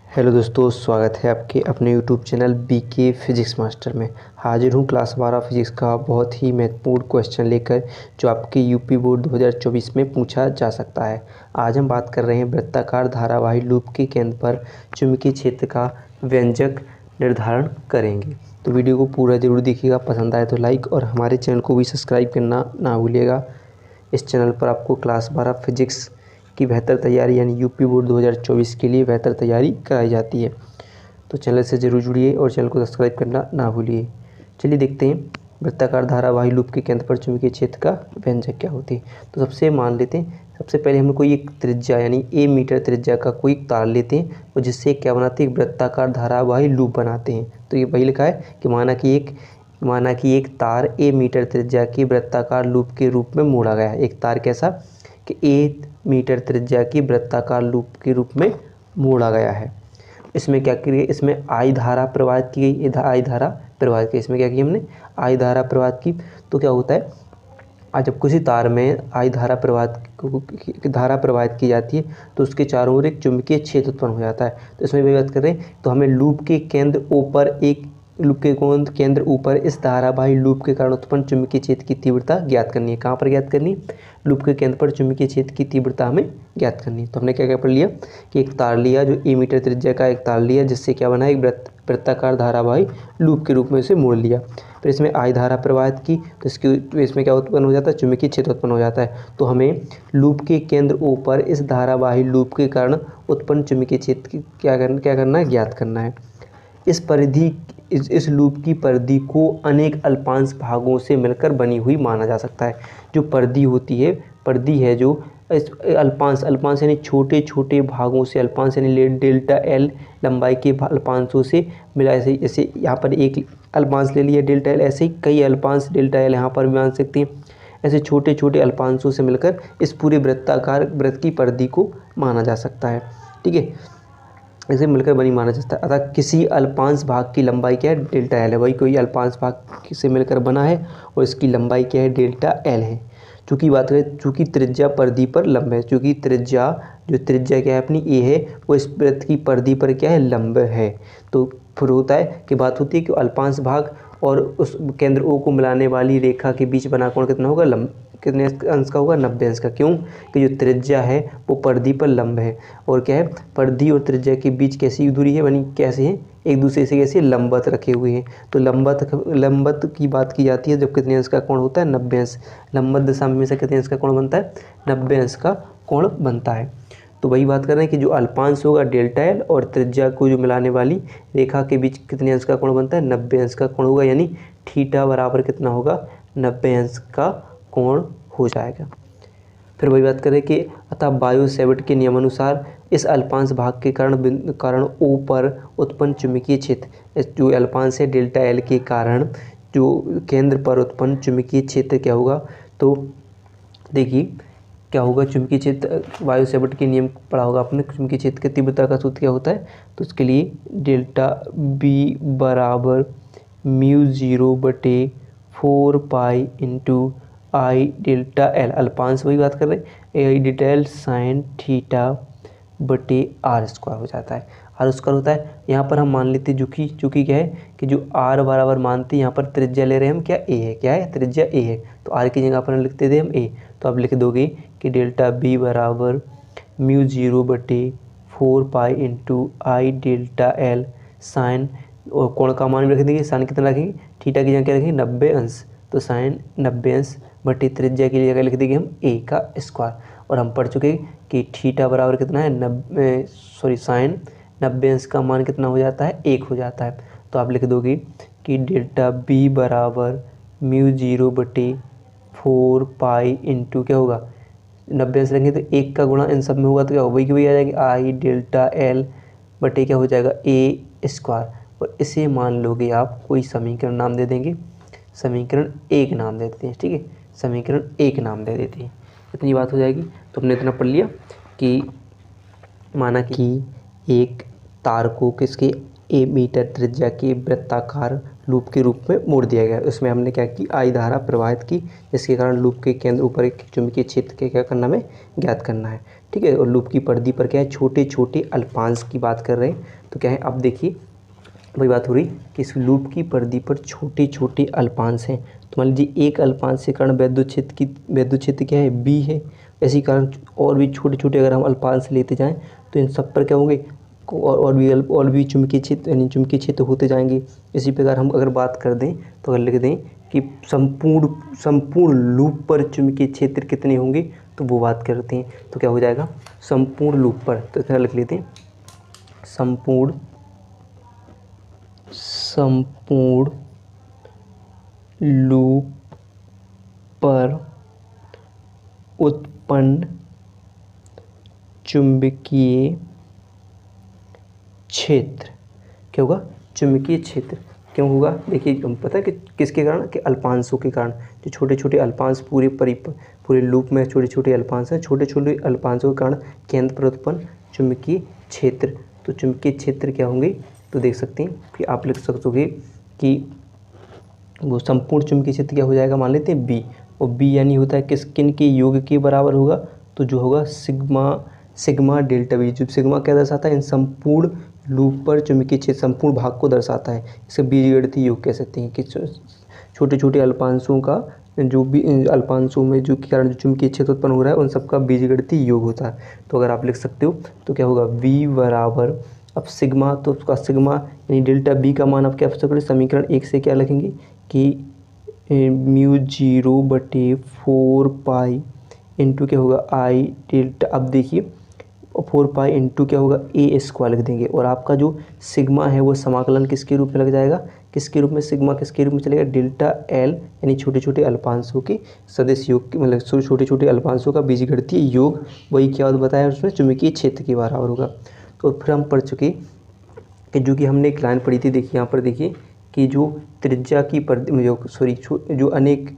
Hello दोस्तों, स्वागत है आपके अपने YouTube channel BK physics master में। हाजिर हूँ क्लास 12 फिजिक्स का बहुत ही महत्वपूर्ण क्वेश्चन लेकर, जो आपके यूपी बोर्ड 2024 में पूछा जा सकता है। आज हम बात कर रहे हैं वृत्ताकार धारावाही लूप के केंद्र पर चुंबकीय क्षेत्र का व्यंजक निर्धारण करेंगे। तो वीडियो को पूरा जरूर देखिएगा, पसंद आए तो लाइक और हमारे चैनल को भी सब्सक्राइब करना ना भूलिएगा। इस चैनल पर आपको क्लास 12 फिजिक्स की बेहतर तैयारी यानी यूपी बोर्ड 2024 के लिए बेहतर तैयारी कराई जाती है। तो चैनल से ज़रूर जुड़िए और चैनल को सब्सक्राइब करना ना भूलिए। चलिए देखते हैं वृत्ताकार धारावाही लूप के केंद्र पर चुंबकीय क्षेत्र का व्यंजक क्या होती है। तो सबसे मान लेते हैं, सबसे पहले हम कोई एक त्रिज्या यानी ए मीटर त्रिज्या का कोई तार लेते हैं और जिससे क्या बनाते हैं, वृत्ताकार धारावाही लूप बनाते हैं। तो ये वही लिखा है कि माना कि एक तार ए मीटर त्रिज्या की वृत्ताकार लूप के रूप में मोड़ा गया है। एक तार कैसा कि ए मीटर त्रिज्या की वृत्ताकार लूप के रूप में मोड़ा गया है। इसमें क्या किया, इसमें आई धारा प्रवाहित की गई, आई धारा प्रवाहित की। इसमें क्या किया हमने, आई धारा प्रवाहित की। तो क्या होता है, आज जब किसी तार में आई धारा प्रवाहित की जाती है तो उसके चारों ओर एक चुंबकीय क्षेत्र उत्पन्न हो जाता है। तो इसमें भी बात कर रहे हैं, तो हमें लूप के केंद्र ऊपर इस धारावाही लूप के कारण उत्पन्न चुंबकीय क्षेत्र की तीव्रता ज्ञात करनी है। कहाँ पर ज्ञात करनी है, लूप के केंद्र पर चुंबकीय क्षेत्र की तीव्रता हमें ज्ञात करनी है। तो हमने क्या क्या पढ़ लिया कि एक तार लिया, जो ए मीटर त्रिज्या का एक तार लिया, जिससे क्या बना, एक वृत्ताकार धारावाही लूप के रूप में इसे मोड़ लिया। फिर इसमें आई धारा प्रवाहित की, तो इसमें क्या उत्पन्न हो जाता है, चुंबकीय क्षेत्र उत्पन्न हो जाता है। तो हमें लूप के केंद्र ऊपर इस धारावाही लूप के कारण उत्पन्न चुंबकीय क्षेत्र की क्या करना है, ज्ञात करना है। इस लूप की परिधि को अनेक अल्पांश भागों से मिलकर बनी हुई माना जा सकता है। जो परिधि है जो इस अल्पांश यानी छोटे छोटे भागों से, अल्पांश यानी डेल्टा एल लंबाई के अल्पांशों से मिला। ऐसे यहाँ पर एक अल्पांश ले लिया डेल्टा एल, ऐसे ही कई अल्पांश डेल्टा एल यहाँ पर भी मान सकते हैं। ऐसे छोटे छोटे अल्पांशों से मिलकर इस पूरे वृत्त की परिधि को माना जा सकता है। ठीक है, इसे मिलकर बनी माना जाता है। अतः किसी अल्पांश भाग की लंबाई क्या है, डेल्टा एल है। वही कोई अल्पांश भाग से मिलकर बना है और इसकी लंबाई क्या है, डेल्टा एल है। चूँकि त्रिज्या परिधि पर लंब है, चूँकि त्रिज्या क्या है अपनी ए है, वो इस वृत्त की परिधि पर क्या है, लंब है। तो फिर होता है कि बात होती है कि अल्पांश भाग और उस केंद्र ओ को मिलाने वाली रेखा के बीच बना कोण कितना होगा, कितने अंश का होगा, 90 अंश का। क्यों कि जो त्रिज्या है वो परिधि पर लंब है, और क्या है, परिधि और त्रिज्या के बीच कैसी दूरी है, यानी कैसे हैं, एक दूसरे से कैसे लंबवत रखे हुए हैं। तो लंबवत की बात की जाती है जब कितने अंश का कोण होता है, 90 अंश। लंबवत दिशा में से कितने अंश का कोण बनता है, 90 अंश का कोण बनता है। तो वही बात कर रहे हैं कि जो अल्पांश होगा डेल्टा एल और त्रिज्या को जो मिलाने वाली रेखा के बीच कितने अंश का कोण बनता है, 90 अंश का कोण होगा। यानी थीटा बराबर कितना होगा, 90 अंश का कोण हो जाएगा। फिर वही बात करें कि अतः बायो-सैवर्ट के नियमानुसार इस अल्पांश भाग के कारण ओ पर उत्पन्न चुंबकीय क्षेत्र, जो अल्पांश है डेल्टा एल के कारण जो केंद्र पर उत्पन्न चुंबकीय क्षेत्र क्या होगा, तो देखिए क्या होगा, चुंबकीय क्षेत्र बायो-सैवर्ट के नियम पढ़ा होगा आपने। चुंबकीय क्षेत्र की तीव्रता का सूत्र क्या होता है, तो उसके लिए डेल्टा बी बराबर μ0/4 पाई इंटू आई डेल्टा एल, अल्पांश वही बात कर रहे हैं, आई डेल्टा एल साइन थीटा बटे आर स्क्वायर हो जाता है। आर स्क्वायर होता है, यहाँ पर हम मान लेते हैं चूँकि क्या है कि जो आर बराबर मानते हैं, यहाँ पर त्रिज्या ले रहे हैं हम, क्या ए है, क्या है, त्रिज्या ए है। तो आर की जगह पर हम लिखते थे हम ए, तो आप लिख दोगे कि डेल्टा बी बराबर μ0/4 पाई इंटू आई डेल्टा एल साइन, और कोण का मान भी रख देंगे, साइन कितना रखेंगे, थीटा की जगह क्या रखेंगे, 90 अंश, तो साइन 90 अंश बटे त्रिज्या की जगह लिख देंगे हम ए का स्क्वायर। और हम पढ़ चुके कि थीटा बराबर कितना है, साइन 90 अंश का मान कितना हो जाता है, 1 हो जाता है। तो आप लिख दोगे कि डेल्टा बी बराबर μ0/4 पाई इंटू क्या होगा, 90 अंश लेंगे तो 1 का गुणा इन सब में होगा, तो क्या वही की वही आ जाएगी, आई डेल्टा एल बटे क्या हो जाएगा, ए स्क्वायर। और इसे मान लोगे आप कोई समीकरण नाम दे देंगे, समीकरण 1 नाम दे देते हैं। ठीक है, समीकरण 1 नाम दे देते हैं, इतनी बात हो जाएगी। तो हमने इतना पढ़ लिया कि माना कि एक तार को किसके, ए मीटर त्रिज्या के वृत्ताकार लूप के रूप में मोड़ दिया गया। उसमें हमने क्या की, आई धारा प्रवाहित की, जिसके कारण लूप के केंद्र ऊपर एक चुंबकीय क्षेत्र के क्या करना है, ज्ञात करना है। ठीक है, और लूप की परिधि पर क्या है, छोटे छोटे अल्पांश की बात कर रहे हैं, तो क्या है, अब देखिए वही बात हो रही कि इस लूप की परिधि पर छोटे छोटे अल्पांश हैं। तो मान लीजिए एक अल्पांश के कारण वैद्युत क्षेत्र क्या है, बी है। इसी कारण और भी छोटे छोटे अगर हम अल्पांश लेते जाएं तो इन सब पर क्या होंगे, और भी चुंबकीय क्षेत्र यानी चुंबकीय क्षेत्र होते जाएंगे। इसी प्रकार हम अगर बात कर दें तो अगर लिख दें कि संपूर्ण लूप पर चुंबकीय क्षेत्र कितने होंगे, तो वो बात करते हैं। तो क्या हो जाएगा, संपूर्ण लूप पर, तो इतना लिख लेते हैं, संपूर्ण लूप पर उत्पन्न चुंबकीय क्षेत्र क्या होगा, चुंबकीय क्षेत्र क्यों होगा, देखिए हम पता है कि किसके कारण, कि अल्पांशों के कारण। जो छोटे छोटे अल्पांश पूरे लूप में छोटे छोटे अल्पांश हैं, छोटे छोटे अल्पांशों के कारण केंद्र पर उत्पन्न चुंबकीय क्षेत्र। तो चुंबकीय क्षेत्र क्या होंगे, तो देख सकते हैं कि आप लिख सकते कि वो संपूर्ण चुंबकीय क्षेत्र क्या हो जाएगा, मान लेते हैं बी। और बी यानी होता है किन के योग के बराबर होगा, तो जो होगा सिग्मा डेल्टा बी। जो सिग्मा क्या दर्शाता है, इन संपूर्ण लूप पर चुंबकीय क्षेत्र संपूर्ण भाग को दर्शाता है। इसे बीजगणितीय योग कह सकते हैं कि छोटे छोटे अल्पांशों का जो भी अल्पांशों में जो कारण जो चुंबकीय क्षेत्र उत्पन्न हो रहा है उन सबका बीजगणितीय योग होता है। तो अगर आप लिख सकते हो तो क्या होगा, v बराबर, अब सिग्मा तो उसका सिग्मा यानी डेल्टा बी का मान आप क्या सकते, समीकरण 1 से क्या लिखेंगे कि μ0/4 इंटू क्या होगा आई डेल्टा। अब देखिए 4 इंटू क्या होगा a² लिख देंगे। और आपका जो सिग्मा है वो समाकलन किसके रूप में लग जाएगा, किसके रूप में, सिग्मा किसके रूप में चलेगा, डेल्टा एल यानी छोटे छोटे अल्पांशों के सदिश योग मतलब छोटे छोटे अल्पांशों का बीजगणितीय योग, वही क्या बताया उसमें, चुंबकीय क्षेत्र के बराबर होगा। तो फिर हम पढ़ चुके कि जो कि हमने एक लाइन पढ़ी थी, देखिए यहाँ पर देखिए कि जो त्रिज्या की जो अनेक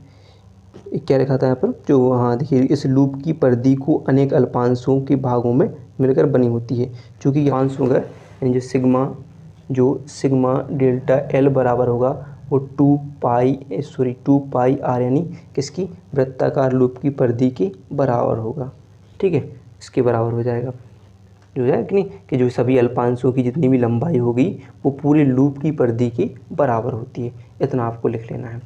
क्या लिखा था यहाँ पर, जो हाँ देखिए इस लूप की परिधि को अनेक अल्पांशों के भागों में मिलकर बनी होती है। चूँकि अल्पांश होगा यानी जो सिग्मा डेल्टा एल बराबर होगा वो 2 पाई आर यानी किसकी, वृत्ताकार लूप की परिधि के बराबर होगा। ठीक है, इसके बराबर हो जाएगा, जो है कि नहीं, कि जो सभी अल्पांशों की जितनी भी लंबाई होगी वो पूरे लूप की परिधि के बराबर होती है। इतना आपको लिख लेना है।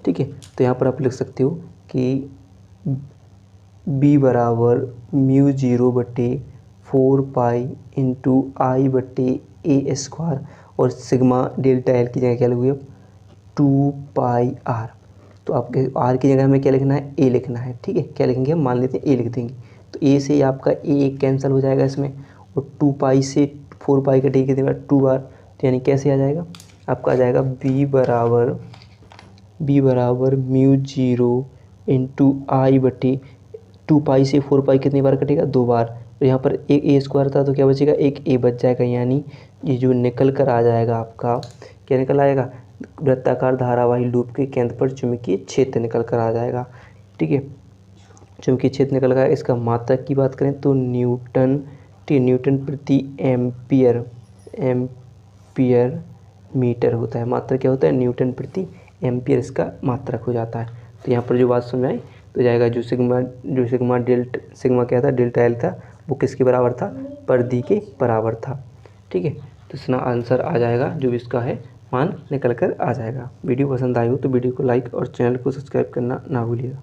ठीक है, तो यहाँ पर आप लिख सकते हो कि b बराबर μ0/4 इंटू I/a² और सिग्मा डेल्टा एल की जगह क्या लिखोगे, 2 पाई आर। तो आपके आर की जगह हमें क्या लिखना है, ए लिखना है। ठीक है, क्या लिखेंगे हम, मान लेते हैं ए लिख देंगे। तो ए से आपका ए कैंसिल हो जाएगा इसमें, और 2 पाई से 4 पाई कटेगी कितनी बार, 2 बार। तो यानी कैसे आ जाएगा, आपका आ जाएगा b बराबर μ0 इंटू I/2 पाई से 4 पाई कितनी बार कटेगा, 2 बार। तो यहाँ पर एक a² था तो क्या बचेगा, एक a बच जाएगा। यानी ये जो निकल कर आ जाएगा आपका, क्या निकल आएगा, वृत्ताकार धारावाही लूप के केंद्र पर चुंबकीय क्षेत्र निकल कर आ जाएगा। ठीक है, चुंबकीय क्षेत्र निकल कर, इसका मात्रक की बात करें तो न्यूटन प्रति एम्पियर मीटर होता है। मात्रक क्या होता है, न्यूटन प्रति एम्पियर इसका मात्रक हो जाता है। तो यहाँ पर जो बात समझ आई तो जाएगा, जो सिग्मा क्या था, डेल्टा एल था, वो किसके बराबर था, परिधि के बराबर था। ठीक है, तो इसका आंसर आ जाएगा, जो भी इसका है मान निकल कर आ जाएगा। वीडियो पसंद आई हो तो वीडियो को लाइक और चैनल को सब्सक्राइब करना ना भूलिएगा।